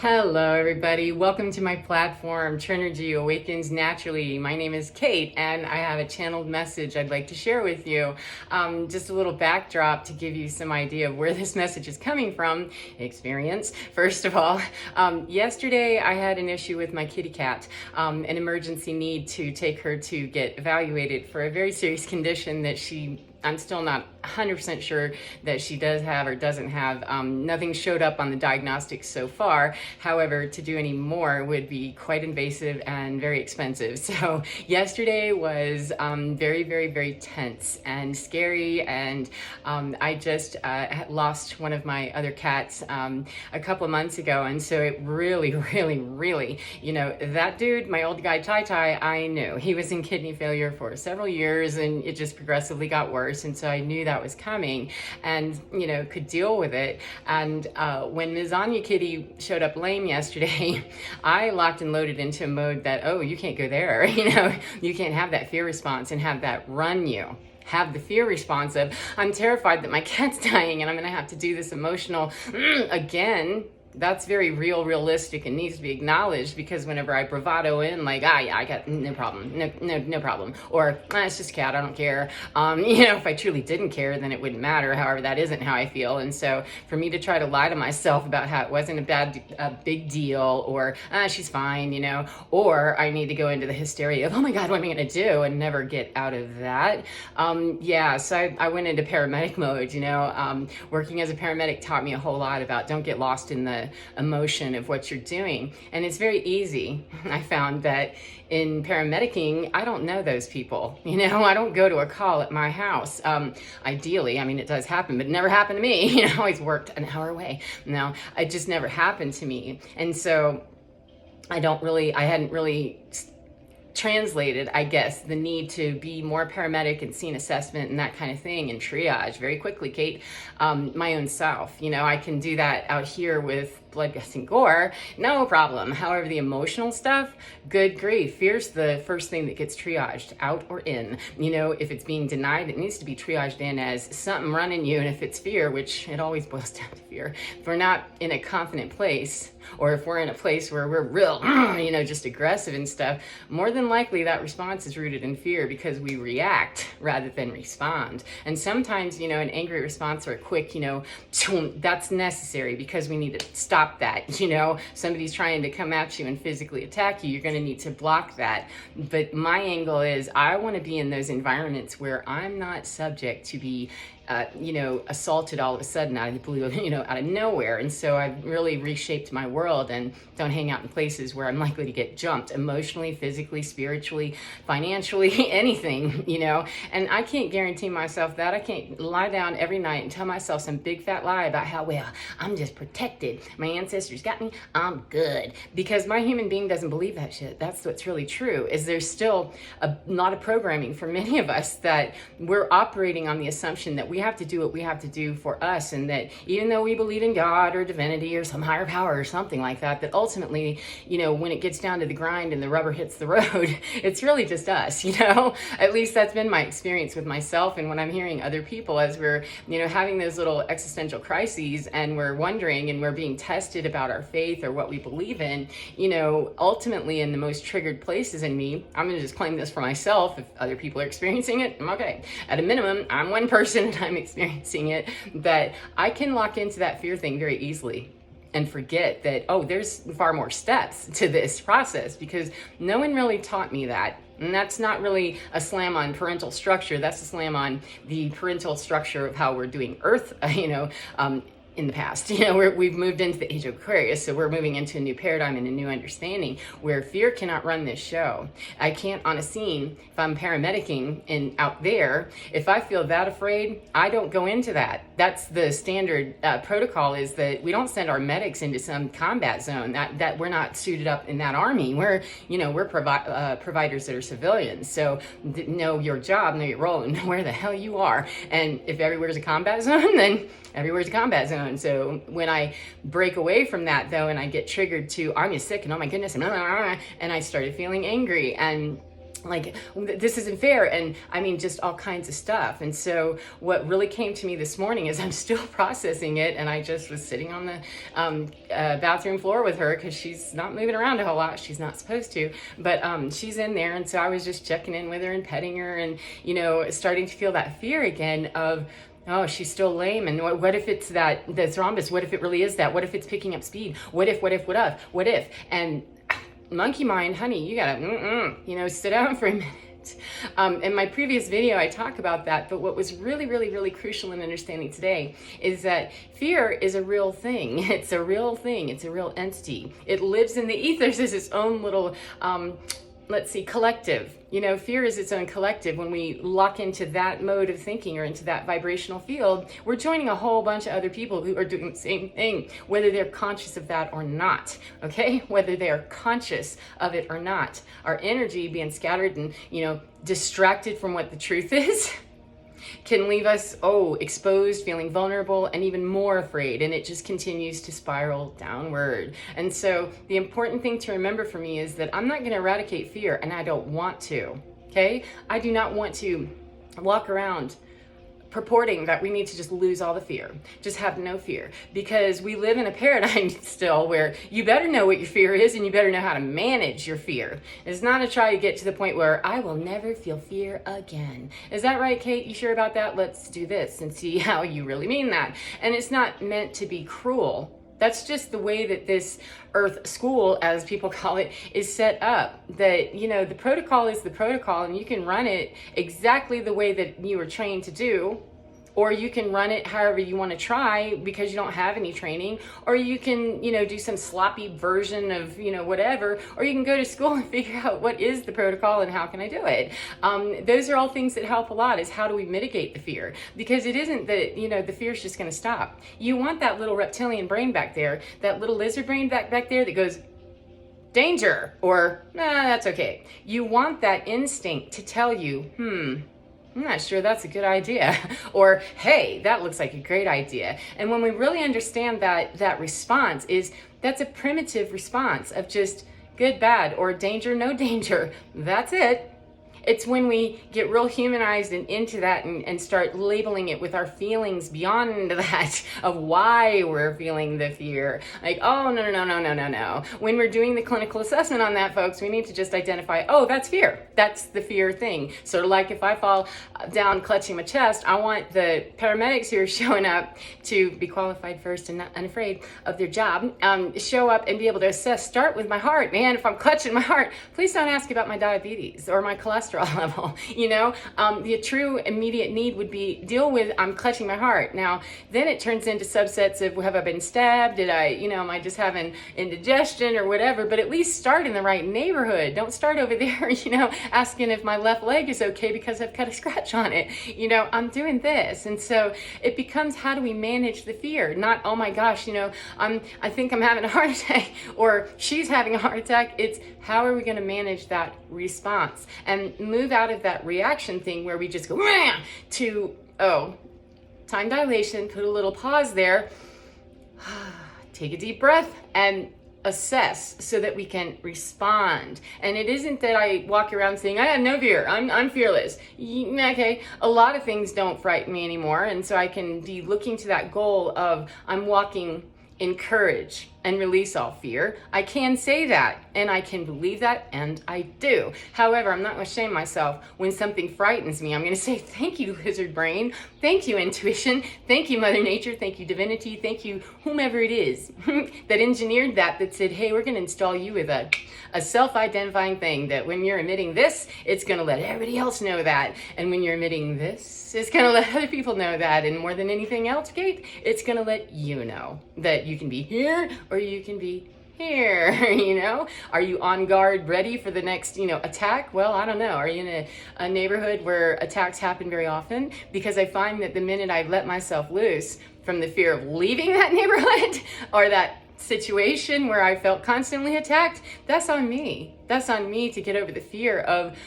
Hello, everybody. Welcome to my platform, Trinergy Awakens Naturally. My name is Kate, and I have a channeled message I'd like to share with you. Just a little backdrop to give you some idea of where this message is coming from. Experience, first of all. Yesterday, I had an issue with my kitty cat, an emergency need to take her to get evaluated for a very serious condition that I'm still not 100% sure that she does have or doesn't have. Nothing showed up on the diagnostics so far. However, to do any more would be quite invasive and very expensive. So yesterday was very, very, very tense and scary. And I just lost one of my other cats a couple of months ago. And so it really, really, really, that dude, my old guy, Tai, I knew. He was in kidney failure for several years and it just progressively got worse. And so I knew that was coming and, could deal with it. And when Ms. Anya Kitty showed up lame yesterday, I locked and loaded into a mode that, oh, you can't go there. You can't have that fear response and have that run you. Have the fear response of, I'm terrified that my cat's dying and I'm going to have to do this emotional again. That's very realistic and needs to be acknowledged, because whenever I bravado in like, yeah, I got no problem, no problem, or it's just a cat, I don't care. If I truly didn't care, then it wouldn't matter. However, that isn't how I feel. And so for me to try to lie to myself about how it wasn't a big deal, or she's fine, or I need to go into the hysteria of, oh my God, what am I going to do? And never get out of that. So I went into paramedic mode, working as a paramedic taught me a whole lot about don't get lost in the emotion of what you're doing. And it's very easy. I found that in paramedicing, I don't know those people. I don't go to a call at my house. Ideally, it does happen, but it never happened to me. I always worked an hour away. No, it just never happened to me. And so I hadn't really translated, I guess, the need to be more paramedic and scene assessment and that kind of thing and triage very quickly, Kate, my own self. I can do that out here with blood, guts, and gore, no problem. However, the emotional stuff, good grief, fear's the first thing that gets triaged, out or in. If it's being denied, it needs to be triaged in as something running you. And if it's fear, which it always boils down to fear, if we're not in a confident place, or if we're in a place where we're real, just aggressive and stuff, more than likely that response is rooted in fear, because we react rather than respond. And sometimes, an angry response or a quick, that's necessary, because we need to stop that. Somebody's trying to come at you and physically attack you, you're going to need to block that. But my angle is, I want to be in those environments where I'm not subject to be assaulted all of a sudden out of the blue, out of nowhere. And so I've really reshaped my world and don't hang out in places where I'm likely to get jumped emotionally, physically, spiritually, financially, anything, and I can't guarantee myself that. I can't lie down every night and tell myself some big fat lie about how, well, I'm just protected. My ancestors got me. I'm good. Because my human being doesn't believe that shit. That's what's really true, is there's still a lot of programming for many of us that we're operating on the assumption that we have to do what we have to do for us, and that even though we believe in God or divinity or some higher power or something like that, that ultimately, when it gets down to the grind and the rubber hits the road, it's really just us, At least that's been my experience with myself, and when I'm hearing other people as we're, having those little existential crises and we're wondering and we're being tested about our faith or what we believe in, ultimately in the most triggered places in me, I'm going to just claim this for myself. If other people are experiencing it, I'm okay. At a minimum, I'm one person and I'm experiencing it, that I can lock into that fear thing very easily and forget that, oh, there's far more steps to this process, because no one really taught me that. And that's not really a slam on parental structure. That's a slam on the parental structure of how we're doing Earth, in the past. We've moved into the age of Aquarius, so we're moving into a new paradigm and a new understanding where fear cannot run this show. I can't, on a scene, if I'm paramedicing and out there, if I feel that afraid, I don't go into that. That's the standard protocol, is that we don't send our medics into some combat zone, that we're not suited up in that army. We're providers that are civilians. So know your job, know your role, and know where the hell you are. And if everywhere's a combat zone, then everywhere's a combat zone. So when I break away from that, though, and I get triggered to, I'm just sick and oh my goodness, and I started feeling angry. And like, this isn't fair, and I mean, just all kinds of stuff. And so what really came to me this morning is I'm still processing it, and I just was sitting on the bathroom floor with her because she's not moving around a whole lot. She's not supposed to, but she's in there, and so I was just checking in with her and petting her, and starting to feel that fear again of, oh, she's still lame. And what if it's the thrombus? What if it really is that? What if it's picking up speed? What if? And monkey mind, honey, you gotta, sit down for a minute. In my previous video, I talk about that, but what was really, really, really crucial in understanding today is that fear is a real thing. It's a real thing. It's a real entity. It lives in the ethers as its own little, collective. Fear is its own collective. When we lock into that mode of thinking or into that vibrational field, we're joining a whole bunch of other people who are doing the same thing, whether they're conscious of that or not, okay? Whether they are conscious of it or not. Our energy being scattered and, distracted from what the truth is can leave us, exposed, feeling vulnerable, and even more afraid. And it just continues to spiral downward. And so the important thing to remember for me is that I'm not going to eradicate fear, and I don't want to, okay? I do not want to walk around purporting that we need to just lose all the fear, just have no fear, because we live in a paradigm still where you better know what your fear is and you better know how to manage your fear. It's not to try to get to the point where I will never feel fear again. Is that right, Kate? You sure about that? Let's do this and see how you really mean that. And it's not meant to be cruel. That's just the way that this earth school, as people call it, is set up. That, the protocol is the protocol, and you can run it exactly the way that you were trained to do, or you can run it however you want to try because you don't have any training, or you can, do some sloppy version of, whatever, or you can go to school and figure out what is the protocol and how can I do it. Those are all things that help a lot, is how do we mitigate the fear? Because it isn't that, the fear is just going to stop. You want that little reptilian brain back there, that little lizard brain back there that goes, danger, or, nah, that's okay. You want that instinct to tell you, I'm not sure that's a good idea. Or, hey, that looks like a great idea. And when we really understand that response that's a primitive response of just good, bad, or danger, no danger. That's it. It's when we get real humanized and into that and start labeling it with our feelings beyond that of why we're feeling the fear. Like, oh, no. When we're doing the clinical assessment on that, folks, we need to just identify, oh, that's fear. That's the fear thing. Sort of like if I fall down clutching my chest, I want the paramedics who are showing up to be qualified first and not unafraid of their job, show up and be able to assess, start with my heart. Man, if I'm clutching my heart, please don't ask about my diabetes or my cholesterol level. The true immediate need would be deal with, I'm clutching my heart. Now, then it turns into subsets of, have I been stabbed? Did I, am I just having indigestion or whatever? But at least start in the right neighborhood. Don't start over there, asking if my left leg is okay because I've got a scratch on it. I'm doing this. And so it becomes, how do we manage the fear? Not, oh my gosh, I think I'm having a heart attack, or she's having a heart attack. It's, how are we going to manage that response and move out of that reaction thing where we just go to, time dilation, put a little pause there, take a deep breath and assess so that we can respond. And it isn't that I walk around saying, I have no fear, I'm fearless. Okay, a lot of things don't frighten me anymore. And so I can be looking to that goal of, I'm walking in courage and release all fear. I can say that, and I can believe that, and I do. However, I'm not going to shame myself when something frightens me. I'm going to say, thank you, lizard brain. Thank you, intuition. Thank you, Mother Nature. Thank you, divinity. Thank you, whomever it is that engineered that said, hey, we're going to install you with a self-identifying thing that when you're emitting this, it's going to let everybody else know that. And when you're emitting this, it's going to let other people know that. And more than anything else, Kate, it's going to let you know that you can be here or you can be here. Are you on guard, ready for the next, attack? Well, I don't know. Are you in a neighborhood where attacks happen very often? Because I find that the minute I let myself loose from the fear of leaving that neighborhood or that situation where I felt constantly attacked, that's on me. That's on me to get over the fear of,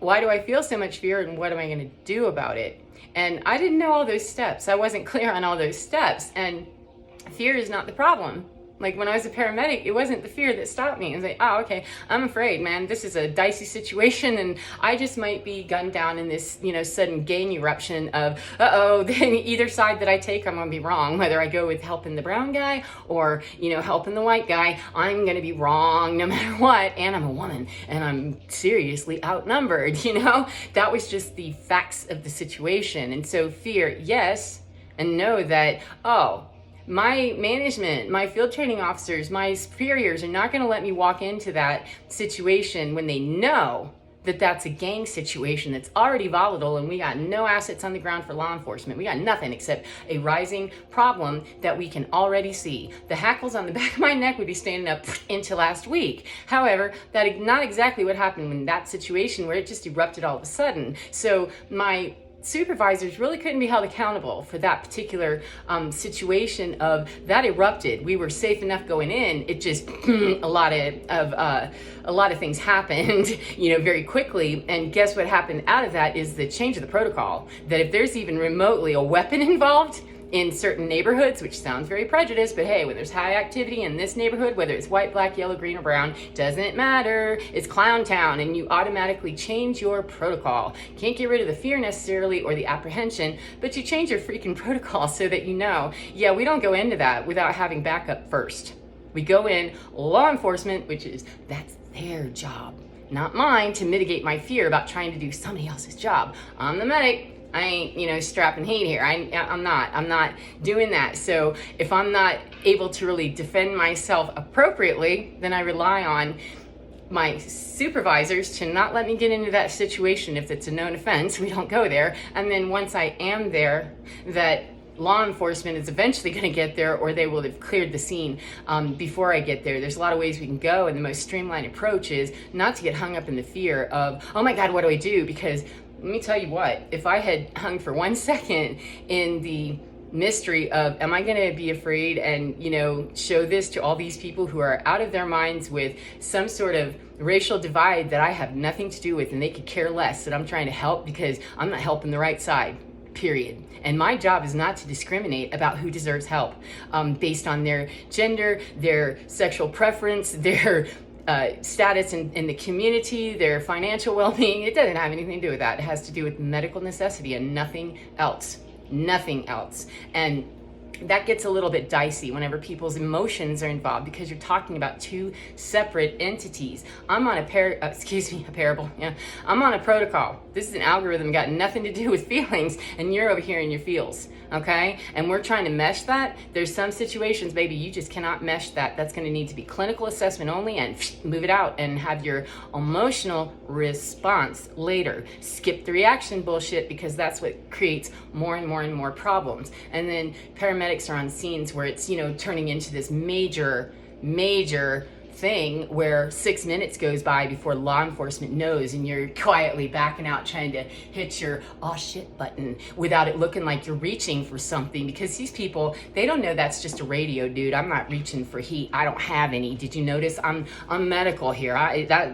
why do I feel so much fear and what am I going to do about it? And I didn't know all those steps. I wasn't clear on all those steps. And fear is not the problem. Like when I was a paramedic, it wasn't the fear that stopped me. It was like, oh, okay, I'm afraid, man. This is a dicey situation, and I just might be gunned down in this, sudden gang eruption of, then either side that I take, I'm gonna be wrong. Whether I go with helping the brown guy or, helping the white guy, I'm gonna be wrong no matter what. And I'm a woman, and I'm seriously outnumbered, That was just the facts of the situation. And so fear, yes, and know that, my management, my field training officers, my superiors are not going to let me walk into that situation when they know that that's a gang situation that's already volatile, and we got no assets on the ground for law enforcement. We got nothing except a rising problem that we can already see. The hackles on the back of my neck would be standing up into last week. However, that is not exactly what happened in that situation where it just erupted all of a sudden. So my supervisors really couldn't be held accountable for that particular situation of that erupted. We were safe enough going in. It just a lot of things happened, very quickly. And guess what happened out of that is the change of the protocol. That if there's even remotely a weapon involved in certain neighborhoods, which sounds very prejudiced, but hey, when there's high activity in this neighborhood, whether it's white, black, yellow, green, or brown, doesn't matter. It's clown town, and you automatically change your protocol. Can't get rid of the fear necessarily or the apprehension, but you change your freaking protocol so that yeah, we don't go into that without having backup first. We go in, law enforcement, that's their job, not mine, to mitigate my fear about trying to do somebody else's job. I'm the medic. I ain't, strapping heat here. I'm not doing that. So if I'm not able to really defend myself appropriately, then I rely on my supervisors to not let me get into that situation. If it's a known offense, we don't go there. And then once I am there, that law enforcement is eventually going to get there, or they will have cleared the scene before I get there. There's a lot of ways we can go, and the most streamlined approach is not to get hung up in the fear of, oh my God, what do I do? Because let me tell you what, if I had hung for 1 second in the mystery of, am I going to be afraid and, show this to all these people who are out of their minds with some sort of racial divide that I have nothing to do with, and they could care less that I'm trying to help because I'm not helping the right side, period. And my job is not to discriminate about who deserves help based on their gender, their sexual preference, their status in the community, their financial well-being. It doesn't have anything to do with that. It has to do with medical necessity and nothing else. Nothing else. And that gets a little bit dicey whenever people's emotions are involved, because you're talking about two separate entities. I'm on a parable. Yeah, I'm on a protocol. This is an algorithm, got nothing to do with feelings, and you're over here in your feels. Okay, and we're trying to mesh that. There's some situations, baby, you just cannot mesh that. That's going to need to be clinical assessment only, and move it out and have your emotional response later. Skip the reaction bullshit, because that's what creates more and more and more problems. And then paramedics are on scenes where it's, turning into this major thing where 6 minutes goes by before law enforcement knows, and you're quietly backing out trying to hit your oh shit button without it looking like you're reaching for something, because these people, they don't know that's just a radio, dude. I'm not reaching for heat. I don't have any. Did you notice I'm medical here?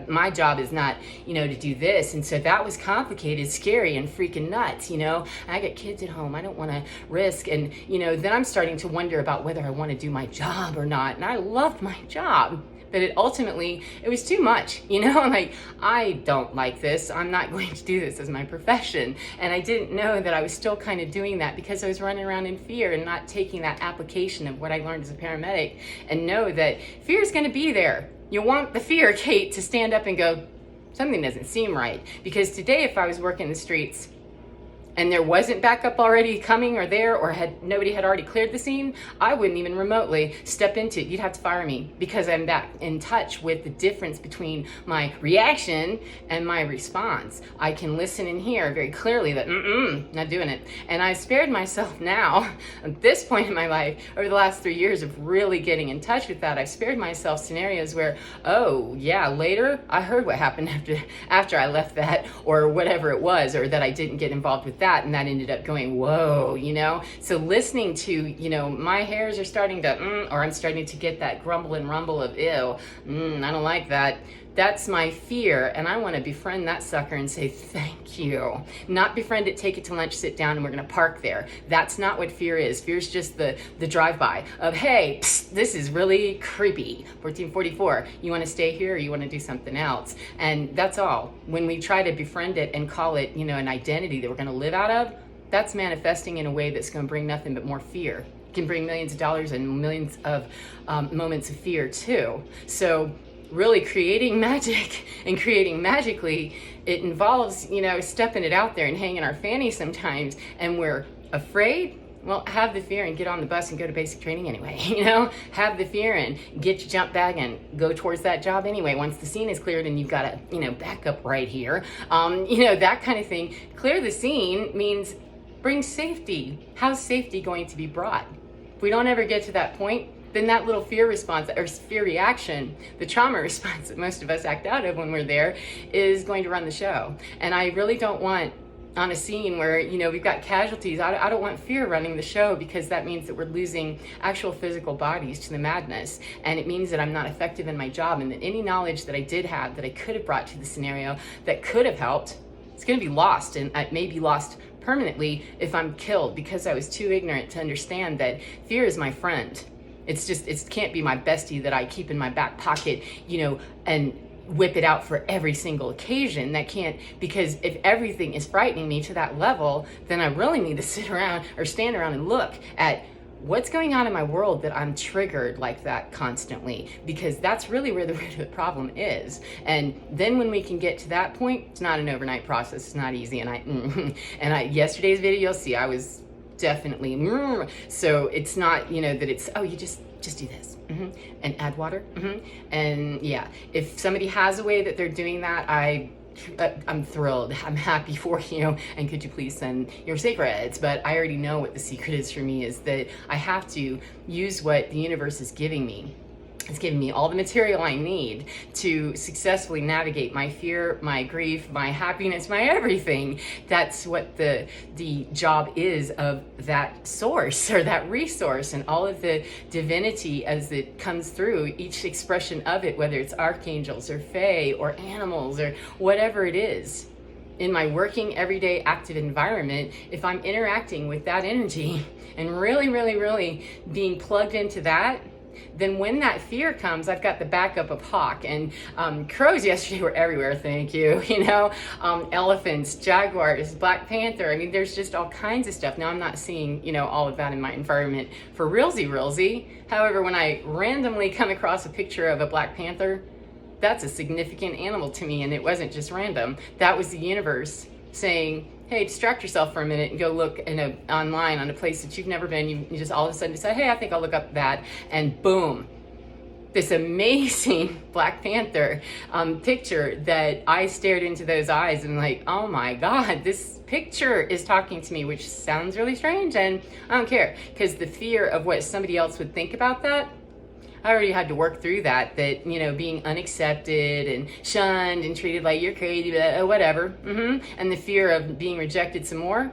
My job is not, to do this. And so that was complicated, scary, and freaking nuts. I got kids at home. I don't want to risk. And then I'm starting to wonder about whether I want to do my job or not. And I loved my job, but it was too much, like, I don't like this. I'm not going to do this as my profession. And I didn't know that I was still kind of doing that because I was running around in fear and not taking that application of what I learned as a paramedic, and know that fear is going to be there. You want the fear, Kate, to stand up and go, something doesn't seem right. Because today, if I was working the streets and there wasn't backup already coming or there, or nobody had already cleared the scene, I wouldn't even remotely step into it. You'd have to fire me, because I'm back in touch with the difference between my reaction and my response. I can listen and hear very clearly that, not doing it. And I spared myself now, at this point in my life, over the last 3 years of really getting in touch with that, I've spared myself scenarios where, oh yeah, later I heard what happened after I left that, or whatever it was, or that I didn't get involved with that, and that ended up going, whoa, So listening to, my hairs are starting to, or I'm starting to get that grumble and rumble of, ew, I don't like that. That's my fear, and I want to befriend that sucker and say thank you. Not befriend it, take it to lunch, sit down, and we're going to park there. That's not what fear is. Fear is just the drive-by of, hey, psst, this is really creepy. 1444, you want to stay here or you want to do something else? And that's all. When we try to befriend it and call it, an identity that we're going to live out of, that's manifesting in a way that's going to bring nothing but more fear. It can bring millions of dollars and millions of moments of fear too. So really creating magic and creating magically, it involves, stepping it out there and hanging our fanny sometimes, and we're afraid. Well, have the fear and get on the bus and go to basic training anyway, have the fear and get your jump bag and go towards that job anyway. Once the scene is cleared and you've got to, back up right here, that kind of thing. Clear the scene means bring safety. How's safety going to be brought? If we don't ever get to that point, then that little fear response or fear reaction, the trauma response that most of us act out of when we're there, is going to run the show. And I really don't want, on a scene where, we've got casualties, I don't want fear running the show, because that means that we're losing actual physical bodies to the madness. And it means that I'm not effective in my job, and that any knowledge that I did have that I could have brought to the scenario that could have helped, it's going to be lost, and it may be lost permanently if I'm killed, because I was too ignorant to understand that fear is my friend. It can't be my bestie that I keep in my back pocket, and whip it out for every single occasion. That can't, because if everything is frightening me to that level, then I really need to sit around or stand around and look at what's going on in my world that I'm triggered like that constantly, because that's really where the root of the problem is. And then when we can get to that point, it's not an overnight process. It's not easy. And yesterday's video, you'll see I was definitely, so it's not, that it's, oh, you just do this, and add water, and yeah, if somebody has a way that they're doing that, I'm thrilled, I'm happy for you, and could you please send your secrets? But I already know what the secret is for me, is that I have to use what the universe is giving me. It's giving me all the material I need to successfully navigate my fear, my grief, my happiness, my everything. That's what the job is of that source or that resource, and all of the divinity as it comes through, each expression of it, whether it's archangels or fae or animals or whatever it is. In my working, everyday, active environment, if I'm interacting with that energy and really, really, really being plugged into that, then when that fear comes, I've got the backup of hawk. And crows yesterday were everywhere, thank you. Elephants, jaguars, Black Panther. I mean, there's just all kinds of stuff. Now, I'm not seeing, all of that in my environment for realsy. However, when I randomly come across a picture of a Black Panther, that's a significant animal to me, and it wasn't just random. That was the universe saying, hey, distract yourself for a minute and go look online on a place that you've never been. You just all of a sudden decide, hey, I think I'll look up that, and boom, this amazing Black Panther picture that I stared into those eyes and like, oh my God, this picture is talking to me, which sounds really strange, and I don't care, because the fear of what somebody else would think about that, I already had to work through that, being unaccepted and shunned and treated like you're crazy, whatever. And the fear of being rejected some more.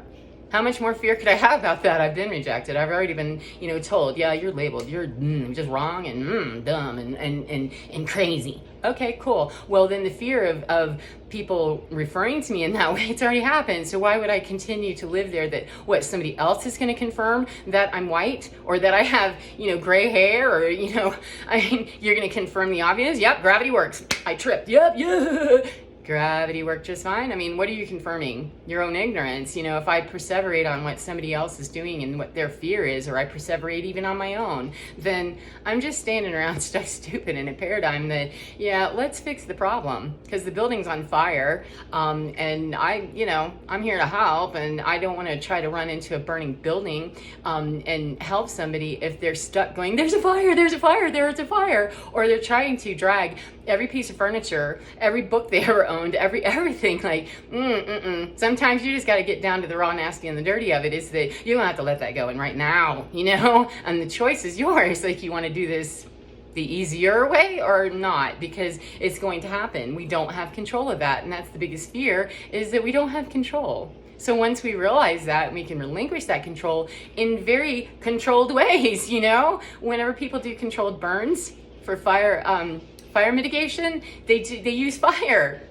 How much more fear could I have about that? I've been rejected. I've already been, told, yeah, you're labeled. You're just wrong and dumb and crazy. Okay, cool. Well, then the fear of people referring to me in that way, it's already happened. So why would I continue to live there, that what, somebody else is going to confirm that I'm white, or that I have, gray hair, or, you're going to confirm the obvious? Yep, gravity works. I tripped. Yep, yeah. Gravity worked just fine. I mean, what are you confirming? Your own ignorance. If I perseverate on what somebody else is doing and what their fear is, or I perseverate even on my own, then I'm just standing around stuck stupid in a paradigm that, yeah, let's fix the problem, because the building's on fire, and I'm here to help, and I don't want to try to run into a burning building and help somebody if they're stuck going, there's a fire, there's a fire, there's a fire, or they're trying to drag every piece of furniture, every book they ever owned, everything, like, Sometimes you just got to get down to the raw, nasty, and the dirty of it, is that you don't have to let that go, and right now, and the choice is yours. Like, you want to do this the easier way or not, because it's going to happen. We don't have control of that, and that's the biggest fear, is that we don't have control. So once we realize that, we can relinquish that control in very controlled ways. Whenever people do controlled burns for fire mitigation, they use fire.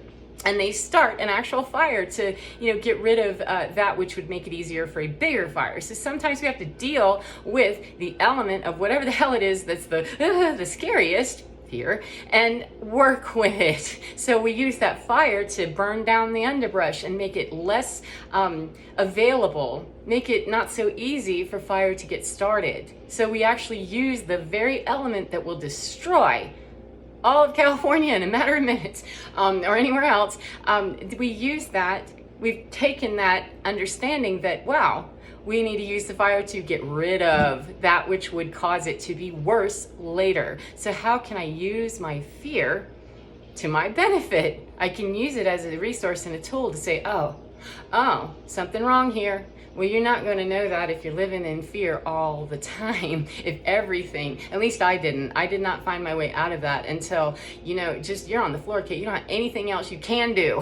And they start an actual fire to, get rid of that which would make it easier for a bigger fire. So sometimes we have to deal with the element of whatever the hell it is that's the scariest here, and work with it. So we use that fire to burn down the underbrush and make it less available, make it not so easy for fire to get started. So we actually use the very element that will destroy all of California in a matter of minutes, or anywhere else. We use that, we've taken that understanding that, wow, we need to use the fire to get rid of that which would cause it to be worse later. So how can I use my fear to my benefit? I can use it as a resource and a tool to say, oh, something wrong here. Well, you're not going to know that if you're living in fear all the time. If everything, at least I did not find my way out of that until, just you're on the floor, Kate. You don't have anything else you can do.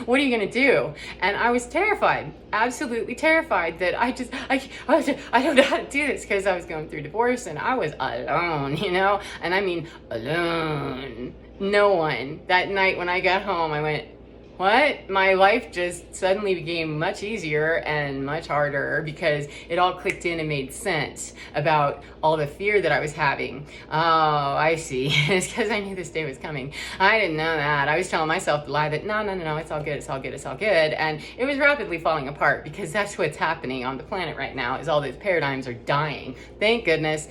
What are you going to do? And I was terrified, absolutely terrified that I don't know how to do this, because I was going through divorce and I was alone, and I mean alone. No one. That night when I got home, I went, what? My life just suddenly became much easier and much harder because it all clicked in and made sense about all the fear that I was having. Oh, I see. It's because I knew this day was coming. I didn't know that. I was telling myself the lie that no, it's all good, it's all good, it's all good. And it was rapidly falling apart, because that's what's happening on the planet right now, is all those paradigms are dying. Thank goodness.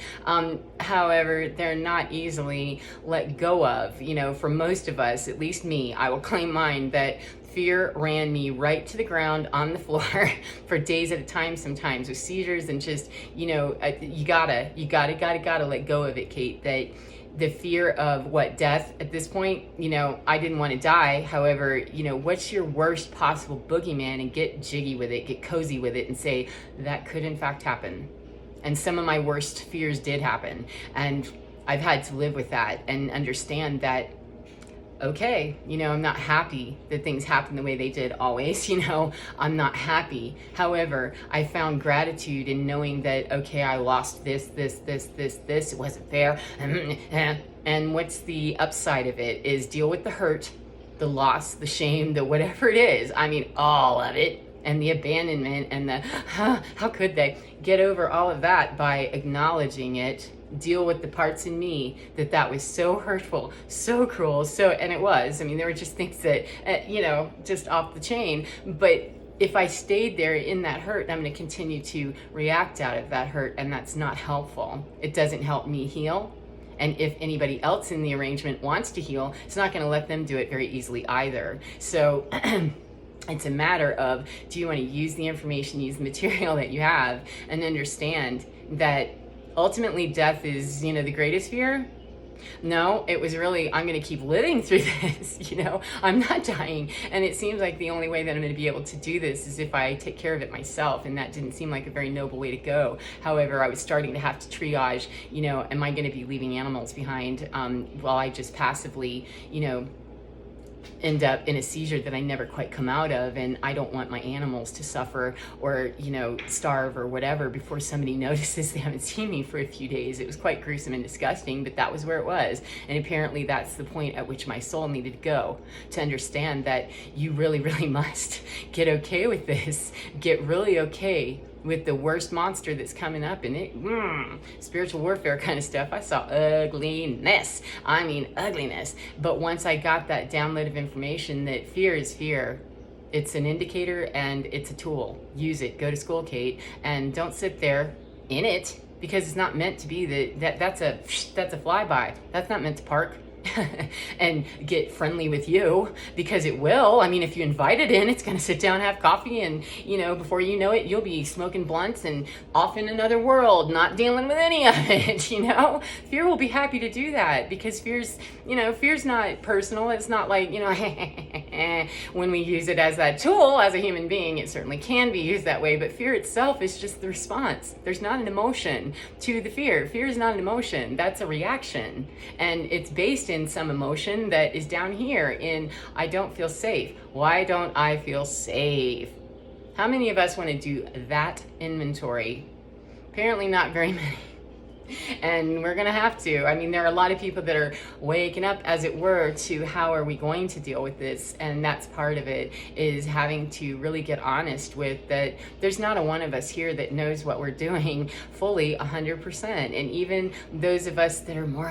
However, they're not easily let go of. For most of us, at least me, I will claim mine, that fear ran me right to the ground on the floor for days at a time, sometimes with seizures, and just, you gotta let go of it, Kate. That the fear of death at this point, I didn't want to die. However, what's your worst possible boogeyman, and get jiggy with it, get cozy with it, and say that could in fact happen. And some of my worst fears did happen, and I've had to live with that and understand that, okay, I'm not happy that things happen the way they did always, I'm not happy. However, I found gratitude in knowing that, okay, I lost this, it wasn't fair. And what's the upside of it is deal with the hurt, the loss, the shame, the whatever it is. I mean, all of it. And the abandonment and the, how could they get over all of that by acknowledging it, deal with the parts in me that was so hurtful, so cruel, and it was. I mean, there were just things that, just off the chain. But if I stayed there in that hurt, I'm going to continue to react out of that hurt, and that's not helpful. It doesn't help me heal. And if anybody else in the arrangement wants to heal, it's not going to let them do it very easily either. So it's a matter of, do you want to use the information, use the material that you have, and understand that ultimately death is, the greatest fear? No, it was really, I'm going to keep living through this, I'm not dying. And it seems like the only way that I'm going to be able to do this is if I take care of it myself. And that didn't seem like a very noble way to go. However, I was starting to have to triage, am I going to be leaving animals behind while I just passively, end up in a seizure that I never quite come out of, and I don't want my animals to suffer or, starve or whatever before somebody notices they haven't seen me for a few days. It was quite gruesome and disgusting, but that was where it was. And apparently that's the point at which my soul needed to go, to understand that you really, really must get okay with this, get really okay with the worst monster that's coming up, and it, spiritual warfare kind of stuff. I saw ugliness. I mean, ugliness. But once I got that download of information that fear is fear, it's an indicator and it's a tool. Use it. Go to school, Kate, and don't sit there in it, because it's not meant to be that's a flyby. That's not meant to park and get friendly with you, because it will. I mean, if you invite it in, it's going to sit down, have coffee, and before you know it, you'll be smoking blunts and off in another world, not dealing with any of it. Fear will be happy to do that, because fear's not personal. It's not like, when we use it as that tool as a human being, it certainly can be used that way, but fear itself is just the response. There's not an emotion to the fear. Fear is not an emotion. That's a reaction, and it's based in some emotion that is down here in, I don't feel safe. Why don't I feel safe? How many of us want to do that inventory? Apparently not very many. And we're gonna have to. I mean, there are a lot of people that are waking up, as it were, to how are we going to deal with this, and that's part of it, is having to really get honest with that. There's not a one of us here that knows what we're doing fully 100%, and even those of us that are more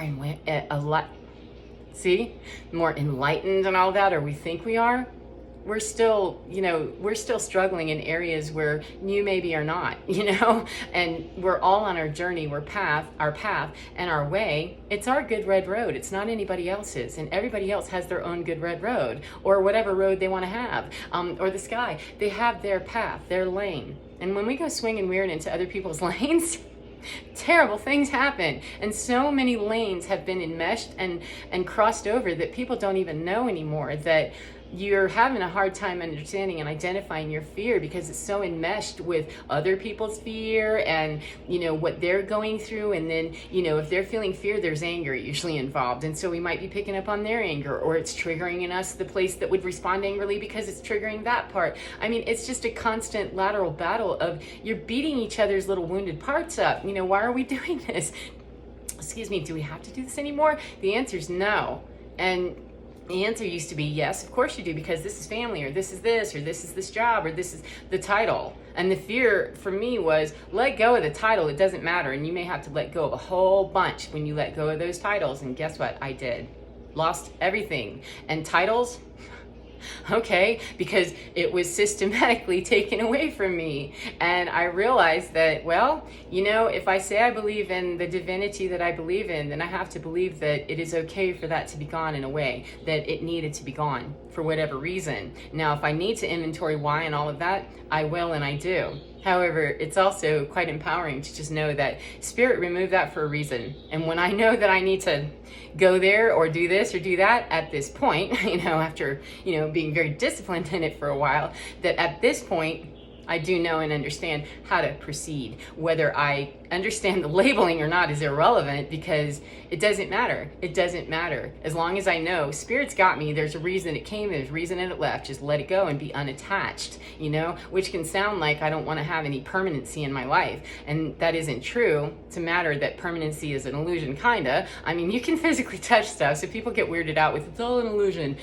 more enlightened and all that, or we think we are, we're still, we're still struggling in areas where you maybe are not, and we're all on our journey, our path and our way. It's our good red road. It's not anybody else's, and everybody else has their own good red road, or whatever road they want to have, or the sky. They have their path, their lane. And when we go swinging weird into other people's lanes, terrible things happen, and so many lanes have been enmeshed and crossed over that people don't even know anymore that you're having a hard time understanding and identifying your fear, because it's so enmeshed with other people's fear and what they're going through. And then if they're feeling fear, there's anger usually involved, and so we might be picking up on their anger, or it's triggering in us the place that would respond angrily because it's triggering that part. I mean, it's just a constant lateral battle of you're beating each other's little wounded parts up. Why are we doing this? Excuse me, do we have to do this anymore? The answer is no. And the answer used to be yes, of course you do, because this is family, or this is this, or this is this job, or this is the title. And the fear for me was, let go of the title, it doesn't matter. And you may have to let go of a whole bunch when you let go of those titles. And guess what? I did. Lost everything. And titles, okay, because it was systematically taken away from me. And I realized that, well, if I say I believe in the divinity that I believe in, then I have to believe that it is okay for that to be gone in a way that it needed to be gone for whatever reason. Now, if I need to inventory why and all of that, I will, and I do. However, it's also quite empowering to just know that Spirit removed that for a reason. And when I know that I need to go there or do this or do that at this point, after, being very disciplined in it for a while, that at this point, I do know and understand how to proceed. Whether I understand the labeling or not is irrelevant, because it doesn't matter. It doesn't matter. As long as I know Spirit's got me, there's a reason it came, there's a reason it left. Just let it go and be unattached, which can sound like I don't want to have any permanency in my life. And that isn't true. It's a matter that permanency is an illusion, kinda. I mean, you can physically touch stuff, so people get weirded out with it's all an illusion.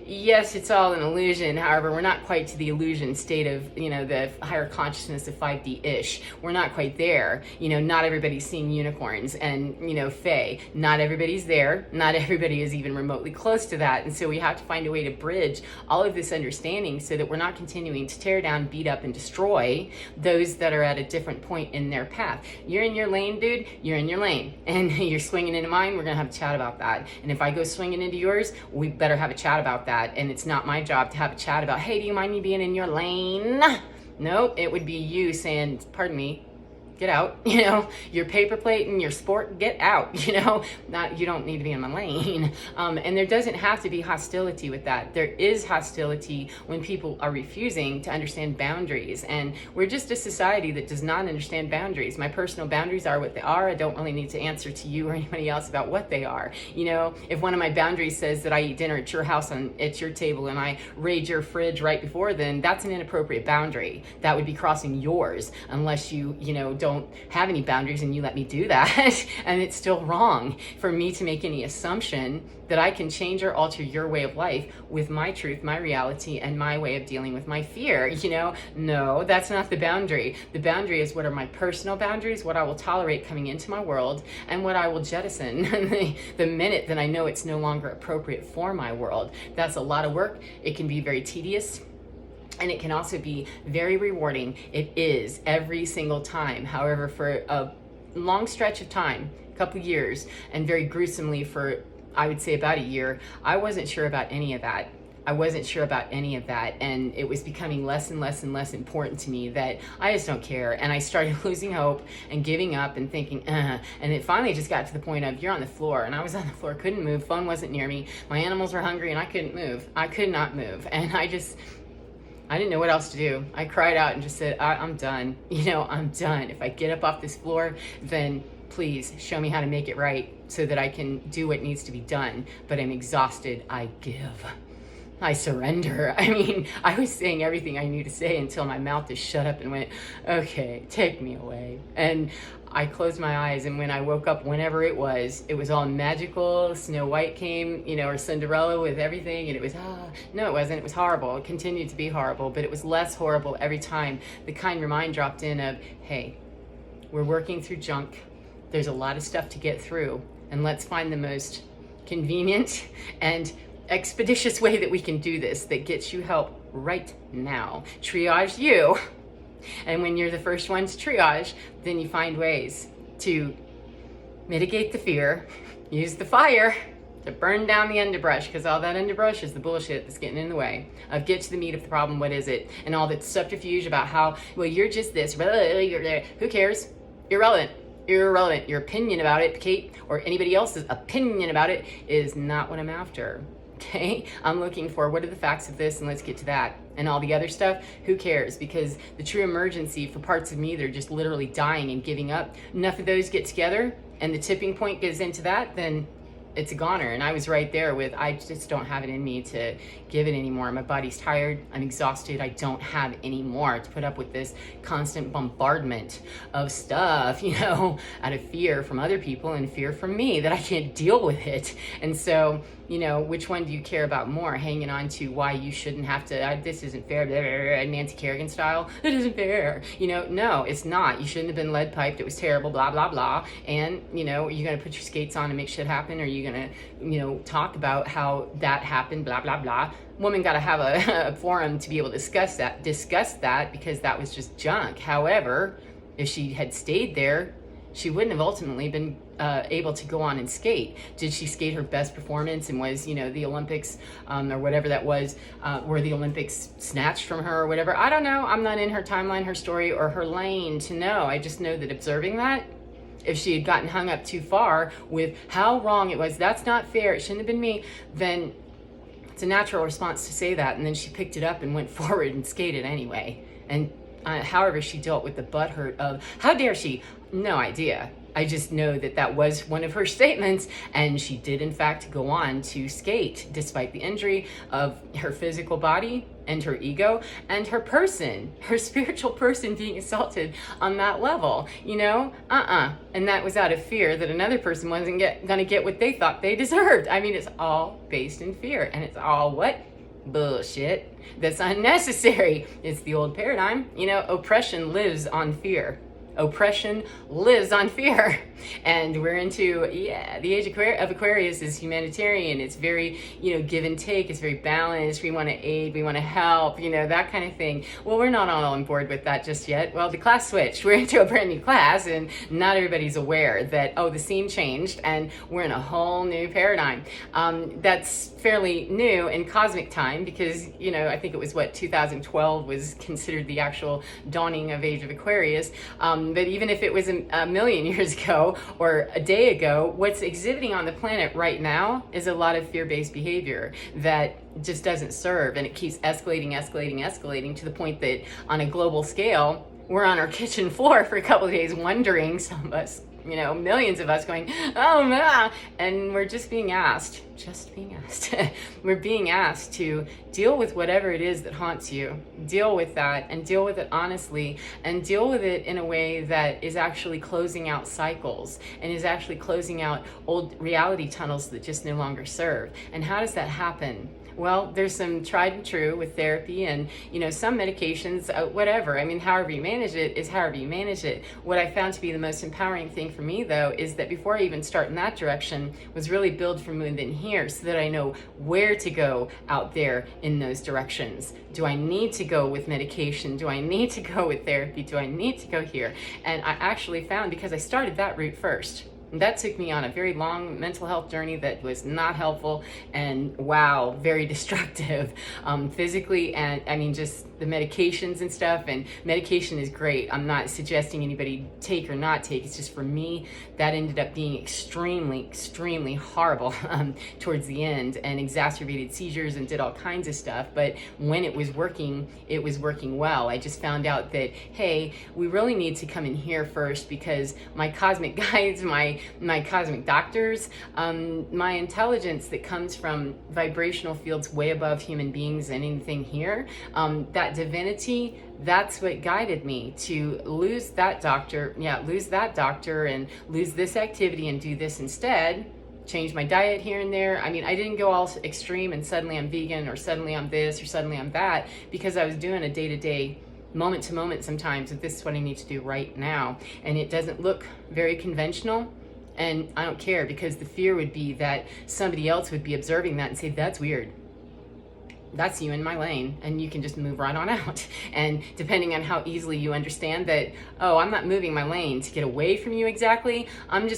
Yes, it's all an illusion. However, we're not quite to the illusion state of, the higher consciousness of 5D-ish. We're not quite there. Not everybody's seeing unicorns and, fae. Not everybody's there. Not everybody is even remotely close to that. And so we have to find a way to bridge all of this understanding so that we're not continuing to tear down, beat up, and destroy those that are at a different point in their path. You're in your lane, dude. You're in your lane. And you're swinging into mine. We're going to have a chat about that. And if I go swinging into yours, we better have a chat about that. And it's not my job to have a chat about, hey, do you mind me being in your lane? Nope, it would be you saying, pardon me, get out, your paper plate and your sport, get out, you don't need to be in my lane. And there doesn't have to be hostility with that. There is hostility when people are refusing to understand boundaries. And we're just a society that does not understand boundaries. My personal boundaries are what they are. I don't really need to answer to you or anybody else about what they are. If one of my boundaries says that I eat dinner at your house at your table and I raid your fridge right before, then that's an inappropriate boundary. That would be crossing yours, unless you, don't have any boundaries and you let me do that. And it's still wrong for me to make any assumption that I can change or alter your way of life with my truth, my reality, and my way of dealing with my fear. No, that's not the boundary. The boundary is what are my personal boundaries, what I will tolerate coming into my world, and what I will jettison the minute that I know it's no longer appropriate for my world. That's a lot of work. It can be very tedious. And it can also be very rewarding. It is every single time. However, for a long stretch of time, a couple of years, and very gruesomely for, I would say, about a year, I wasn't sure about any of that. And it was becoming less and less and less important to me that I just don't care. And I started losing hope and giving up and thinking, And it finally just got to the point of, you're on the floor. And I was on the floor, couldn't move, phone wasn't near me. My animals were hungry and I couldn't move. I could not move. And I didn't know what else to do. I cried out and just said, I'm done. I'm done. If I get up off this floor, then please show me how to make it right so that I can do what needs to be done. But I'm exhausted. I give. I surrender. I mean, I was saying everything I knew to say until my mouth just shut up and went, okay, take me away. And I closed my eyes, and when I woke up, whenever it was all magical. Snow White came, or Cinderella with everything, and it was, no, it wasn't. It was horrible. It continued to be horrible, but it was less horrible every time the kind reminder dropped in of, hey, we're working through junk. There's a lot of stuff to get through, and let's find the most convenient and expeditious way that we can do this that gets you help right now. Triage you. And when you're the first one to triage, then you find ways to mitigate the fear, use the fire to burn down the underbrush, because all that underbrush is the bullshit that's getting in the way of get to the meat of the problem. What is it? And all that subterfuge about how, well, you're just this, who cares? Irrelevant. Your opinion about it, Kate, or anybody else's opinion about it, is not what I'm after. Okay, I'm looking for what are the facts of this, and let's get to that. And all the other stuff, who cares? Because the true emergency for parts of me that are just literally dying and giving up, enough of those get together and the tipping point goes into that, then it's a goner. And I was right there with, I just don't have it in me to give it anymore. My body's tired, I'm exhausted, I don't have any more to put up with this constant bombardment of stuff, out of fear from other people and fear from me that I can't deal with it. And so, which one do you care about more? Hanging on to why you shouldn't have to, this isn't fair, blah, blah, blah, Nancy Kerrigan style, it isn't fair. No, it's not. You shouldn't have been lead piped, it was terrible, blah, blah, blah. And, are you going to put your skates on and make shit happen? Or are you going to, talk about how that happened, blah, blah, blah? Woman got to have a forum to be able to discuss that because that was just junk. However, if she had stayed there, she wouldn't have ultimately been able to go on and skate. Did she skate her best performance and was, the Olympics or whatever that was, were the Olympics snatched from her or whatever? I don't know. I'm not in her timeline, her story, or her lane to know. I just know that observing that, if she had gotten hung up too far with how wrong it was, that's not fair, it shouldn't have been me, then it's a natural response to say that. And then she picked it up and went forward and skated anyway. And however she dealt with the butthurt of, how dare she? No idea. I just know that that was one of her statements, and she did in fact go on to skate despite the injury of her physical body and her ego and her person, her spiritual person being assaulted on that level, and that was out of fear that another person wasn't gonna get what they thought they deserved. I mean, it's all based in fear, and it's all what? Bullshit that's unnecessary. It's the old paradigm, oppression lives on fear. Oppression lives on fear. And we're into, the age of Aquarius is humanitarian. It's very, give and take. It's very balanced. We want to aid, we want to help, that kind of thing. Well, we're not all on board with that just yet. Well, the class switched. We're into a brand new class, and not everybody's aware that, the scene changed and we're in a whole new paradigm. That's fairly new in cosmic time because, I think it was 2012 was considered the actual dawning of age of Aquarius. But even if it was a million years ago or a day ago, what's exhibiting on the planet right now is a lot of fear-based behavior that just doesn't serve, and it keeps escalating to the point that on a global scale, we're on our kitchen floor for a couple of days wondering, some of us, millions of us going, oh man, and we're just being asked, we're being asked to deal with whatever it is that haunts you, deal with that, and deal with it honestly, and deal with it in a way that is actually closing out cycles, and is actually closing out old reality tunnels that just no longer serve. And how does that happen? Well, there's some tried and true with therapy and, some medications, whatever. I mean, however you manage it is however you manage it. What I found to be the most empowering thing for me, though, is that before I even start in that direction, was really build from within here so that I know where to go out there in those directions. Do I need to go with medication? Do I need to go with therapy? Do I need to go here? And I actually found, because I started that route first, that took me on a very long mental health journey that was not helpful and, wow, very destructive physically. And I mean, just the medications and stuff, and medication is great. I'm not suggesting anybody take or not take. It's just for me, that ended up being extremely horrible towards the end, and exacerbated seizures and did all kinds of stuff. But when it was working well. I just found out that, hey, we really need to come in here first, because my cosmic guides, my cosmic doctors, my intelligence that comes from vibrational fields way above human beings and anything here, that divinity, that's what guided me to lose that doctor and lose this activity and do this instead. Change my diet here and there. I mean, I didn't go all extreme and suddenly I'm vegan, or suddenly I'm this, or suddenly I'm that, because I was doing a day-to-day, moment to moment sometimes, that this is what I need to do right now. And it doesn't look very conventional, and I don't care, because the fear would be that somebody else would be observing that and say, that's weird. That's you in my lane, and you can just move right on out. And depending on how easily you understand that, oh, I'm not moving my lane to get away from you exactly, I'm